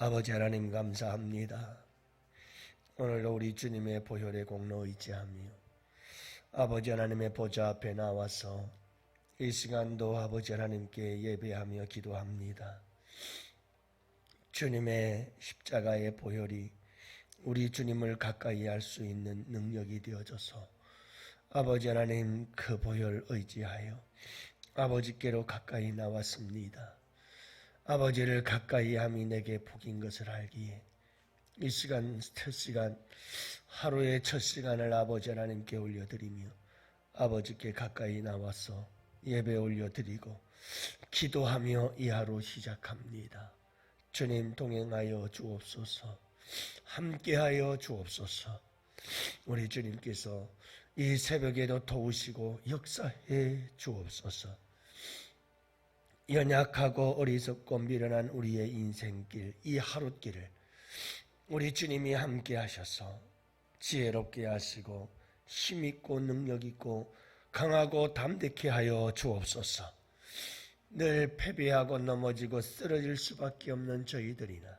아버지 하나님 감사합니다. 오늘도 우리 주님의 보혈의 공로 의지하며 아버지 하나님의 보좌 앞에 나와서 이 시간도 아버지 하나님께 예배하며 기도합니다. 주님의 십자가의 보혈이 우리 주님을 가까이 할 수 있는 능력이 되어져서 아버지 하나님 그 보혈 의지하여 아버지께로 가까이 나왔습니다. 아버지를 가까이 함이 내게 복인 것을 알기에 이 시간 첫 시간 하루의 첫 시간을 아버지 하나님께 올려드리며 아버지께 가까이 나와서 예배 올려드리고 기도하며 이 하루 시작합니다. 주님 동행하여 주옵소서, 함께하여 주옵소서. 우리 주님께서 이 새벽에도 도우시고 역사해 주옵소서. 연약하고 어리석고 미련한 우리의 인생길, 이 하루길을 우리 주님이 함께 하셔서 지혜롭게 하시고 힘있고 능력있고 강하고 담대케 하여 주옵소서. 늘 패배하고 넘어지고 쓰러질 수밖에 없는 저희들이나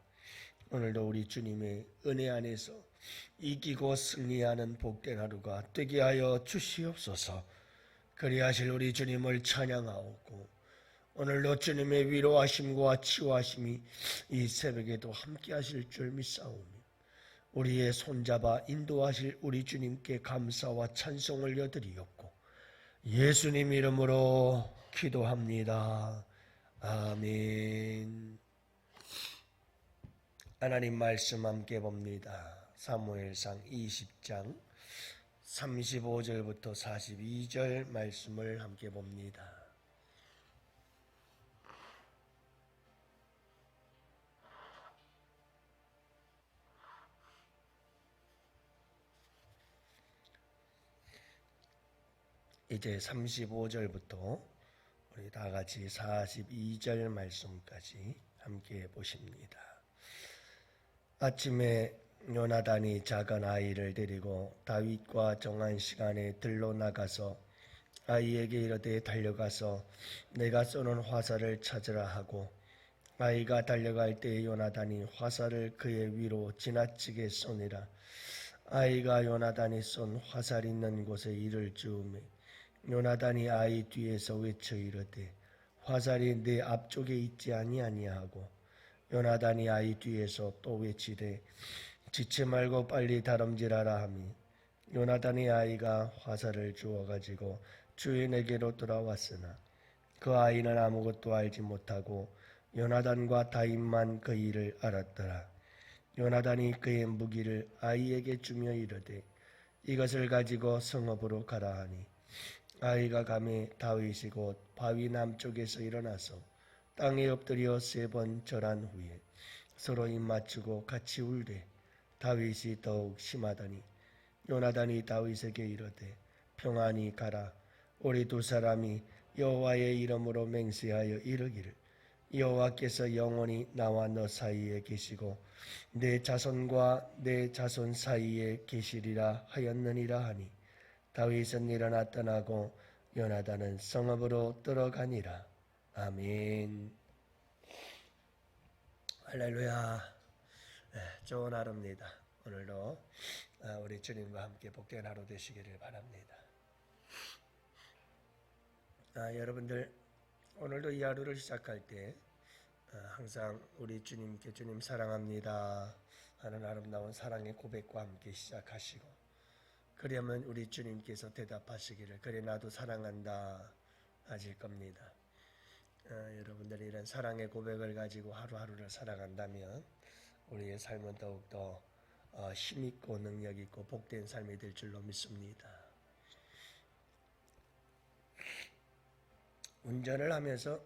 오늘도 우리 주님의 은혜 안에서 이기고 승리하는 복된 하루가 되게 하여 주시옵소서. 그리하실 우리 주님을 찬양하오고 오늘도 주님의 위로하심과 치유하심이 이 새벽에도 함께 하실 줄 믿사오며 우리의 손잡아 인도하실 우리 주님께 감사와 찬송 올려드리옵고 예수님 이름으로 기도합니다. 아멘. 하나님 말씀 함께 봅니다. 사무엘상 20장 35절부터 42절 말씀을 함께 봅니다. 이제 35절부터 우리 다 같이 42절 말씀까지 함께 보십니다. 아침에 요나단이 작은 아이를 데리고 다윗과 정한 시간에 들로 나가서 아이에게 이르되 달려가서 내가 쏘는 화살을 찾으라 하고 아이가 달려갈 때 요나단이 화살을 그의 위로 지나치게 쏘니라. 아이가 요나단이 쏜 화살 있는 곳에 이를 주우매 요나단이 아이 뒤에서 외쳐 이르되 화살이 내 앞쪽에 있지 아니하고 요나단이 아이 뒤에서 또 외치되 지체 말고 빨리 다름질하라 하니 요나단이 아이가 화살을 주워가지고 주인에게로 돌아왔으나 그 아이는 아무것도 알지 못하고 요나단과 다윗만 그 일을 알았더라. 요나단이 그의 무기를 아이에게 주며 이르되 이것을 가지고 성읍으로 가라 하니 아이가 가매 다윗이 곧 바위 남쪽에서 일어나서 땅에 엎드려 3번 절한 후에 서로 입 맞추고 같이 울되 다윗이 더욱 심하더니 요나단이 다윗에게 이르되 평안히 가라. 우리 두 사람이 여호와의 이름으로 맹세하여 이르기를 여호와께서 영원히 나와 너 사이에 계시고 내 자손과 내 자손 사이에 계시리라 하였느니라 하니 다윗은 일어나 떠나고 요나단은 성읍으로 들어가니라. 아멘. 할렐루야. 좋은 하루입니다. 오늘도 우리 주님과 함께 복된 하루 되시기를 바랍니다. 여러분들 오늘도 이 하루를 시작할 때 항상 우리 주님께 주님 사랑합니다 하는 아름다운 사랑의 고백과 함께 시작하시고 그러면 우리 주님께서 대답하시기를 그래 나도 사랑한다 하실 겁니다. 여러분들이 이런 사랑의 고백을 가지고 하루하루를 살아간다면 우리의 삶은 더욱더 힘있고 능력있고 복된 삶이 될 줄로 믿습니다. 운전을 하면서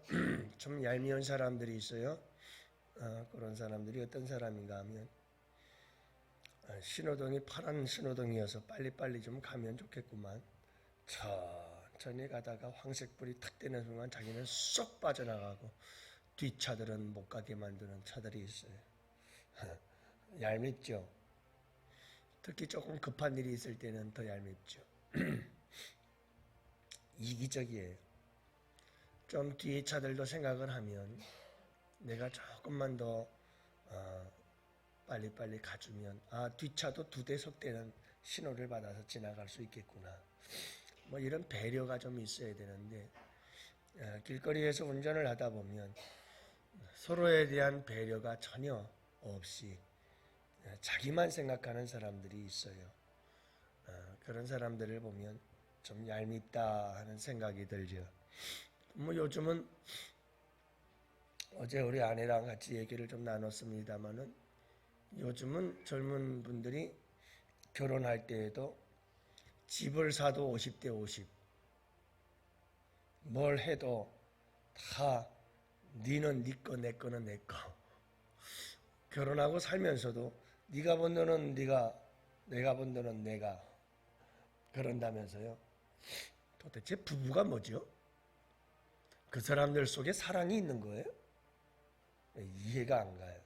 좀 얄미운 사람들이 있어요. 그런 사람들이 어떤 사람인가 하면 신호등이 파란 신호등이어서 빨리빨리 좀 가면 좋겠구만. 천천히 가다가 황색불이 탁 뜨는 순간 자기는 쏙 빠져나가고 뒷차들은 못 가게 만드는 차들이 있어요. 얄밉죠. 특히 조금 급한 일이 있을 때는 더 얄밉죠. 이기적이에요. 좀 뒤에 차들도 생각을 하면 내가 조금만 더 빨리빨리 가주면 뒷차도 2대 속되는 신호를 받아서 지나갈 수 있겠구나. 뭐 이런 배려가 좀 있어야 되는데 길거리에서 운전을 하다 보면 서로에 대한 배려가 전혀 없이 자기만 생각하는 사람들이 있어요. 그런 사람들을 보면 좀 얄밉다 하는 생각이 들죠. 뭐 요즘은 어제 우리 아내랑 같이 얘기를 좀 나눴습니다만은 요즘은 젊은 분들이 결혼할 때에도 집을 사도 50대 50, 뭘 해도 다 니는 니 거, 내 거는 내 거. 결혼하고 살면서도 네가 번 돈은 네가, 내가 번 돈은 내가 그런다면서요. 도대체 부부가 뭐죠? 그 사람들 속에 사랑이 있는 거예요? 이해가 안 가요.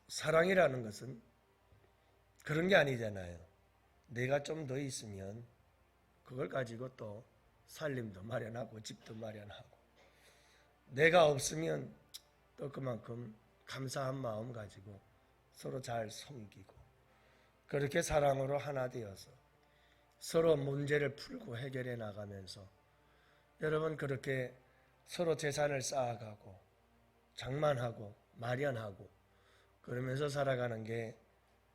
사랑이라는 것은 그런 게 아니잖아요. 내가 좀 더 있으면 그걸 가지고 또 살림도 마련하고 집도 마련하고, 내가 없으면 또 그만큼 감사한 마음 가지고 서로 잘 섬기고, 그렇게 사랑으로 하나 되어서 서로 문제를 풀고 해결해 나가면서 여러분 그렇게 서로 재산을 쌓아가고 장만하고 마련하고 그러면서 살아가는 게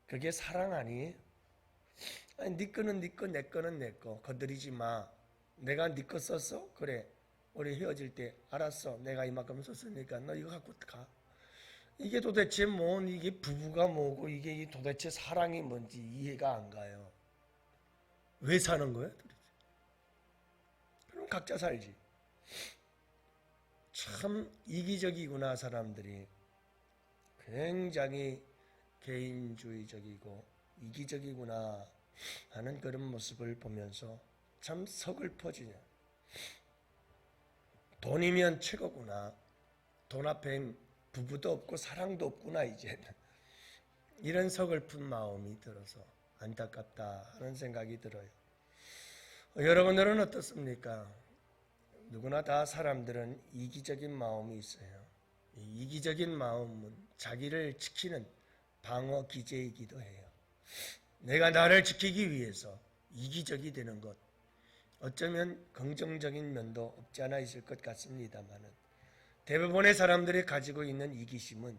그게 사랑 아니에요? 아니, 네 거는 네 거, 내 거는 내 거. 건드리지 마. 내가 네 거 썼어? 그래. 우리 헤어질 때 알았어. 내가 이만큼 썼으니까 너 이거 갖고 가. 이게 도대체 이게 부부가 뭐고 이게 도대체 사랑이 뭔지 이해가 안 가요. 왜 사는 거야? 도대체? 그럼 각자 살지. 참 이기적이구나 사람들이. 굉장히 개인주의적이고 이기적이구나 하는 그런 모습을 보면서 참 서글퍼지냐. 돈이면 최고구나. 돈 앞엔 부부도 없고 사랑도 없구나 이제는. 이런 서글픈 마음이 들어서 안타깝다 하는 생각이 들어요. 여러분들은 어떻습니까? 누구나 다 사람들은 이기적인 마음이 있어요. 이 이기적인 마음은 자기를 지키는 방어 기제이기도 해요. 내가 나를 지키기 위해서 이기적이 되는 것, 어쩌면 긍정적인 면도 없지 않아 있을 것 같습니다만은 대부분의 사람들이 가지고 있는 이기심은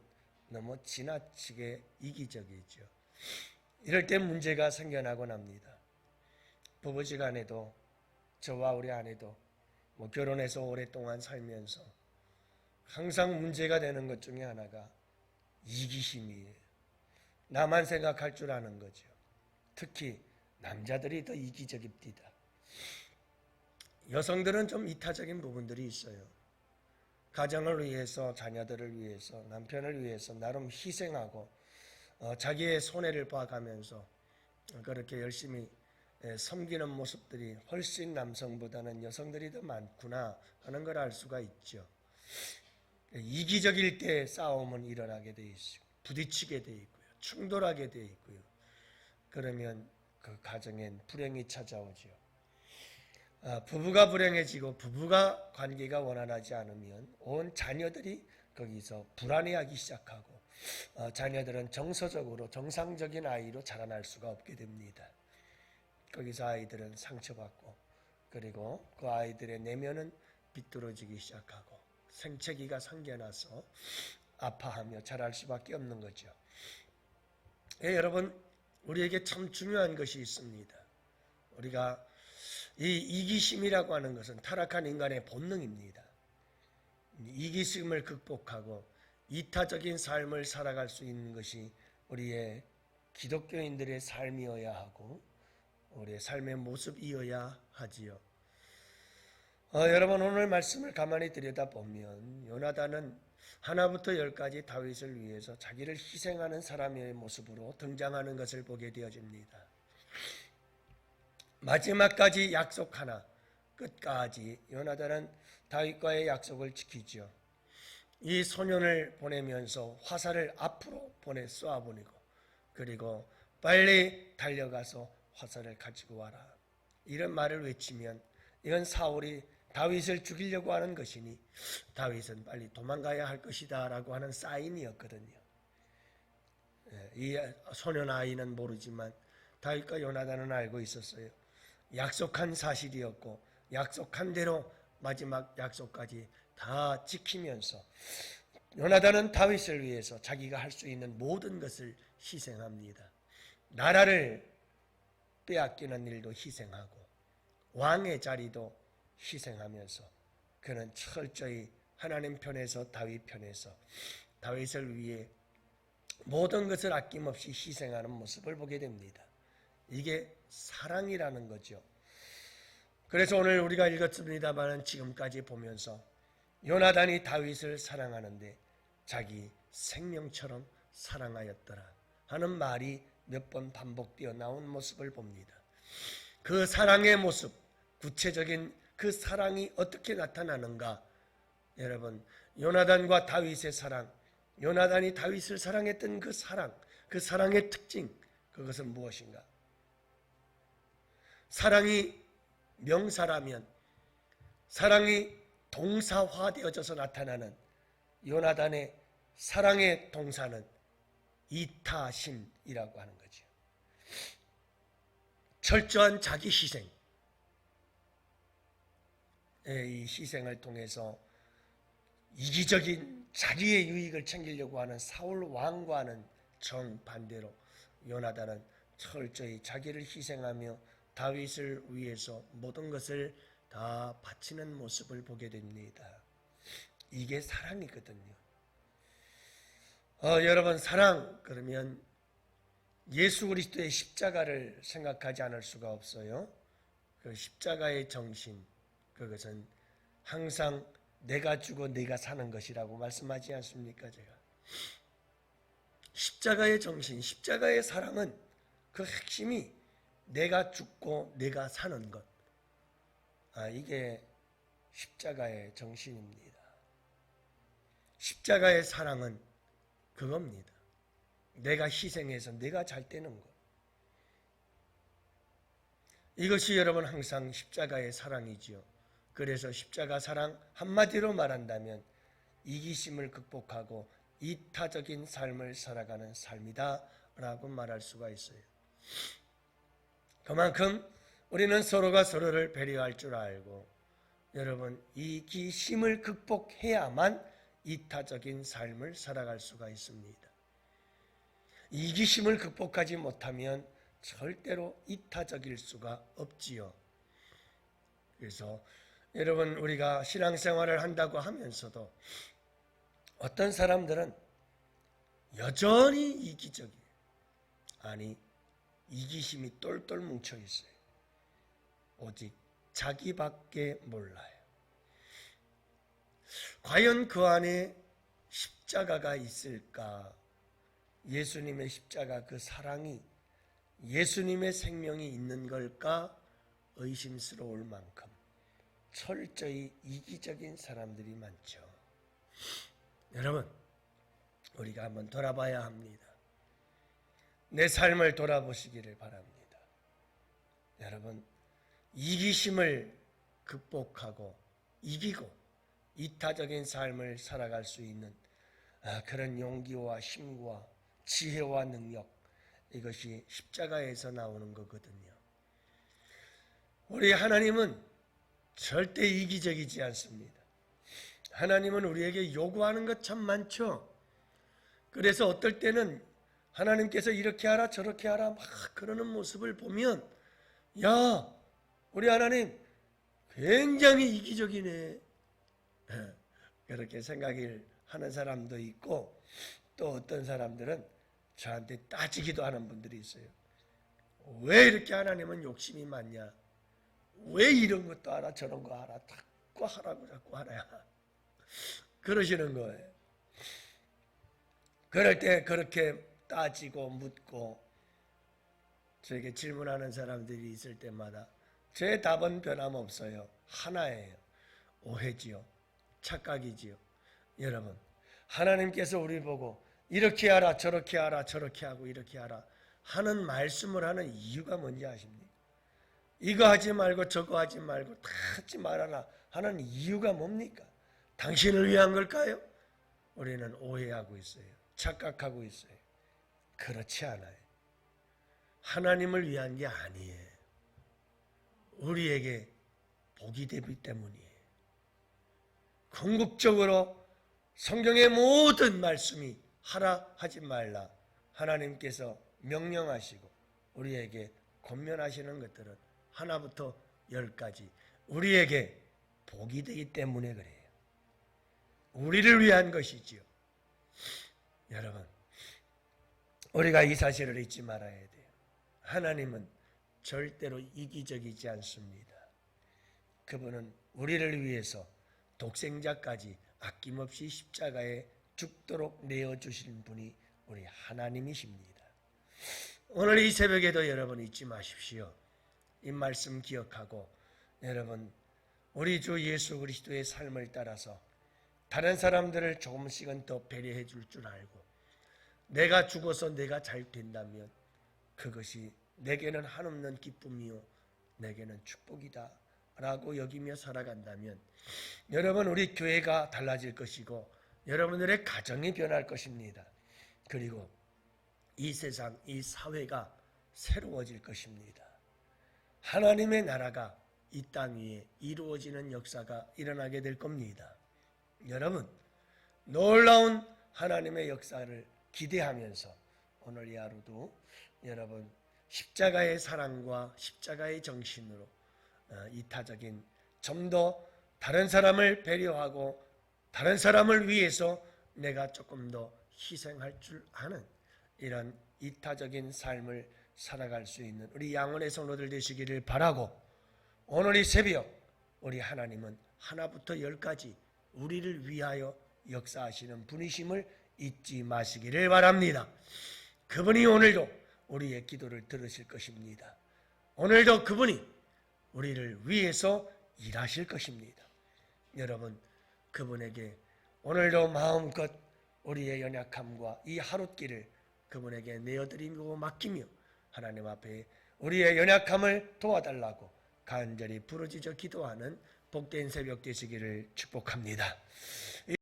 너무 지나치게 이기적이죠. 이럴 때 문제가 생겨나곤 합니다. 부부지간에도 저와 우리 아내도 결혼해서 오랫동안 살면서 항상 문제가 되는 것 중에 하나가 이기심이에요. 나만 생각할 줄 아는 거죠. 특히 남자들이 더 이기적입니다. 여성들은 좀 이타적인 부분들이 있어요. 가정을 위해서, 자녀들을 위해서, 남편을 위해서 나름 희생하고 자기의 손해를 봐가면서 그렇게 열심히 섬기는 모습들이 훨씬 남성보다는 여성들이 더 많구나 하는 걸 알 수가 있죠. 이기적일 때 싸움은 일어나게 돼 있고 부딪히게 돼 있고요. 충돌하게 돼 있고요. 그러면 그 가정엔 불행이 찾아오죠. 부부가 불행해지고 부부가 관계가 원활하지 않으면 온 자녀들이 거기서 불안해하기 시작하고 자녀들은 정서적으로 정상적인 아이로 자라날 수가 없게 됩니다. 거기서 아이들은 상처받고 그리고 그 아이들의 내면은 비뚤어지기 시작하고 생채기가 생겨나서 아파하며 자랄 수밖에 없는 거죠. 여러분, 우리에게 참 중요한 것이 있습니다. 우리가 이 이기심이라고 하는 것은 타락한 인간의 본능입니다. 이기심을 극복하고 이타적인 삶을 살아갈 수 있는 것이 우리의 기독교인들의 삶이어야 하고 우리의 삶의 모습이어야 하지요. 여러분 오늘 말씀을 가만히 들여다보면 요나단은 하나부터 열까지 다윗을 위해서 자기를 희생하는 사람의 모습으로 등장하는 것을 보게 되어집니다. 마지막까지 약속 하나, 끝까지 요나단은 다윗과의 약속을 지키죠. 이 소년을 보내면서 화살을 앞으로 쏘아보내고 그리고 빨리 달려가서 화살을 가지고 와라. 이런 말을 외치면 이건 사울이 다윗을 죽이려고 하는 것이니 다윗은 빨리 도망가야 할 것이다 라고 하는 사인이었거든요. 이 소년 아이는 모르지만 다윗과 요나단은 알고 있었어요. 약속한 사실이었고 약속한 대로 마지막 약속까지 다 지키면서 요나단은 다윗을 위해서 자기가 할 수 있는 모든 것을 희생합니다. 나라를 빼앗기는 일도 희생하고 왕의 자리도 희생하면서 그는 철저히 하나님 편에서 다윗 편에서 다윗을 위해 모든 것을 아낌없이 희생하는 모습을 보게 됩니다. 이게 사랑이라는 거죠. 그래서 오늘 우리가 읽었습니다만 지금까지 보면서 요나단이 다윗을 사랑하는데 자기 생명처럼 사랑하였더라 하는 말이 몇 번 반복되어 나온 모습을 봅니다. 그 사랑의 모습, 구체적인 그 사랑이 어떻게 나타나는가? 여러분, 요나단과 다윗의 사랑, 요나단이 다윗을 사랑했던 그 사랑, 그 사랑의 특징, 그것은 무엇인가? 사랑이 명사라면 사랑이 동사화되어져서 나타나는 요나단의 사랑의 동사는 이타심이라고 하는 거죠. 철저한 자기 희생. 이 희생을 통해서 이기적인 자기의 유익을 챙기려고 하는 사울 왕과는 정반대로 요나단은 철저히 자기를 희생하며 다윗을 위해서 모든 것을 다 바치는 모습을 보게 됩니다. 이게 사랑이거든요. 여러분, 사랑 그러면 예수 그리스도의 십자가를 생각하지 않을 수가 없어요. 그 십자가의 정신, 그것은 항상 내가 주고 내가 사는 것이라고 말씀하지 않습니까? 제가 십자가의 정신, 십자가의 사랑은 그 핵심이 내가 죽고 내가 사는 것. 이게 십자가의 정신입니다. 십자가의 사랑은 그겁니다. 내가 희생해서 내가 잘 되는 것. 이것이 여러분 항상 십자가의 사랑이지요. 그래서 십자가 사랑 한마디로 말한다면 이기심을 극복하고 이타적인 삶을 살아가는 삶이다 라고 말할 수가 있어요. 그만큼 우리는 서로가 서로를 배려할 줄 알고 여러분 이기심을 극복해야만 이타적인 삶을 살아갈 수가 있습니다. 이기심을 극복하지 못하면 절대로 이타적일 수가 없지요. 그래서 여러분 우리가 신앙생활을 한다고 하면서도 어떤 사람들은 여전히 이기적이에요. 아니 이기심이 똘똘 뭉쳐 있어요. 오직 자기밖에 몰라요. 과연 그 안에 십자가가 있을까? 예수님의 십자가 그 사랑이 예수님의 생명이 있는 걸까? 의심스러울 만큼 철저히 이기적인 사람들이 많죠. 여러분, 우리가 한번 돌아봐야 합니다. 내 삶을 돌아보시기를 바랍니다. 여러분, 이기심을 극복하고 이기고 이타적인 삶을 살아갈 수 있는 그런 용기와 힘과 지혜와 능력, 이것이 십자가에서 나오는 거거든요. 우리 하나님은 절대 이기적이지 않습니다. 하나님은 우리에게 요구하는 것 참 많죠. 그래서 어떨 때는 하나님께서 이렇게 하라 저렇게 하라 막 그러는 모습을 보면 야, 우리 하나님 굉장히 이기적이네 그렇게 생각을 하는 사람도 있고 또 어떤 사람들은 저한테 따지기도 하는 분들이 있어요. 왜 이렇게 하나님은 욕심이 많냐? 왜 이런 것도 하라 저런 거 하라 자꾸 하라고 자꾸 하라야 그러시는 거예요. 그럴 때 그렇게 따지고 묻고 저에게 질문하는 사람들이 있을 때마다 제 답은 변함없어요. 하나예요. 오해지요. 착각이지요. 여러분, 하나님께서 우리 보고 이렇게 하라 저렇게 하라 저렇게 하고 이렇게 하라 하는 말씀을 하는 이유가 뭔지 아십니까? 이거 하지 말고 저거 하지 말고 다 하지 말아라 하는 이유가 뭡니까? 당신을 위한 걸까요? 우리는 오해하고 있어요. 착각하고 있어요. 그렇지 않아요. 하나님을 위한 게 아니에요. 우리에게 복이 되기 때문이에요. 궁극적으로 성경의 모든 말씀이 하라 하지 말라 하나님께서 명령하시고 우리에게 권면하시는 것들은 하나부터 10까지 우리에게 복이 되기 때문에 그래요. 우리를 위한 것이지요. 여러분, 우리가 이 사실을 잊지 말아야 돼요. 하나님은 절대로 이기적이지 않습니다. 그분은 우리를 위해서 독생자까지 아낌없이 십자가에 죽도록 내어주신 분이 우리 하나님이십니다. 오늘 이 새벽에도 여러분 잊지 마십시오. 이 말씀 기억하고 여러분 우리 주 예수 그리스도의 삶을 따라서 다른 사람들을 조금씩은 더 배려해 줄 줄 알고 내가 죽어서 내가 잘 된다면 그것이 내게는 한없는 기쁨이요 내게는 축복이다 라고 여기며 살아간다면 여러분 우리 교회가 달라질 것이고 여러분들의 가정이 변할 것입니다. 그리고 이 세상, 이 사회가 새로워질 것입니다. 하나님의 나라가 이 땅 위에 이루어지는 역사가 일어나게 될 겁니다. 여러분, 놀라운 하나님의 역사를 기대하면서 오늘 이 하루도 여러분 십자가의 사랑과 십자가의 정신으로 이타적인 좀 더 다른 사람을 배려하고 다른 사람을 위해서 내가 조금 더 희생할 줄 아는 이런 이타적인 삶을 살아갈 수 있는 우리 양원의 성도들 되시기를 바라고 오늘 이 새벽 우리 하나님은 하나부터 10까지 우리를 위하여 역사하시는 분이심을 잊지 마시기를 바랍니다. 그분이 오늘도 우리의 기도를 들으실 것입니다. 오늘도 그분이 우리를 위해서 일하실 것입니다. 여러분 그분에게 오늘도 마음껏 우리의 연약함과 이 하룻길을 그분에게 내어드리고 맡기며 하나님 앞에 우리의 연약함을 도와달라고 간절히 부르짖어 기도하는 복된 새벽 되시기를 축복합니다.